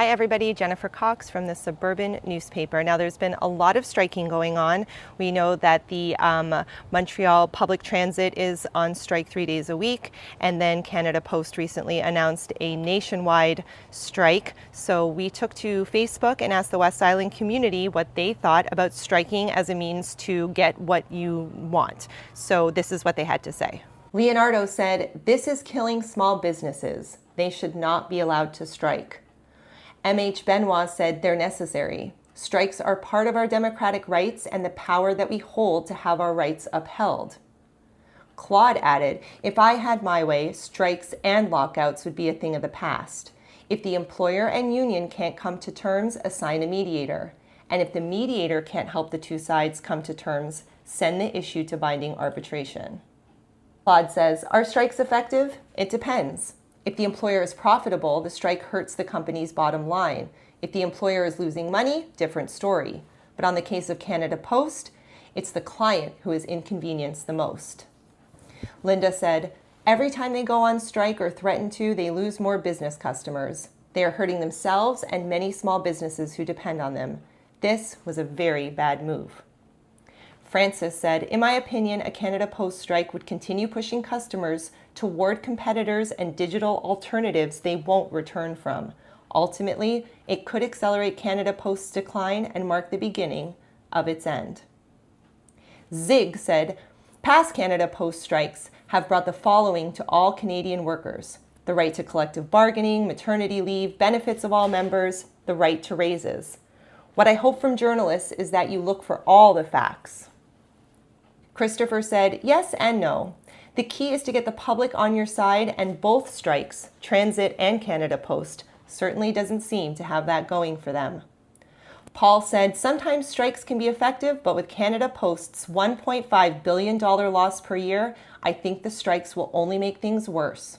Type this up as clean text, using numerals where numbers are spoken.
Hi everybody, Jennifer Cox from the Suburban newspaper. Now there's been a lot of striking going on. We know that the Montreal Public Transit is on strike 3 days a week, and then Canada Post recently announced a nationwide strike. So we took to Facebook and asked the West Island community what they thought about striking as a means to get what you want. So this is what they had to say. Leonardo said, "This is killing small businesses. They should not be allowed to strike." M.H. Benoit said they're necessary. Strikes are part of our democratic rights and the power that we hold to have our rights upheld. Claude added, "If I had my way, strikes and lockouts would be a thing of the past. If the employer and union can't come to terms, assign a mediator. And if the mediator can't help the two sides come to terms, send the issue to binding arbitration." Claude says, "Are strikes effective? It depends. If the employer is profitable, the strike hurts the company's bottom line. If the employer is losing money, different story. But on the case of Canada Post, it's the client who is inconvenienced the most." Linda said, "Every time they go on strike or threaten to, they lose more business customers. They are hurting themselves and many small businesses who depend on them. This was a very bad move." Francis said, "In my opinion, a Canada Post strike would continue pushing customers toward competitors and digital alternatives they won't return from. Ultimately, it could accelerate Canada Post's decline and mark the beginning of its end." Zig said, "Past Canada Post strikes have brought the following to all Canadian workers: the right to collective bargaining, maternity leave, benefits of all members, the right to raises. What I hope from journalists is that you look for all the facts." Christopher said, "Yes and no. The key is to get the public on your side, and both strikes, Transit and Canada Post, certainly doesn't seem to have that going for them." Paul said, "Sometimes strikes can be effective, but with Canada Post's $1.5 billion loss per year, I think the strikes will only make things worse."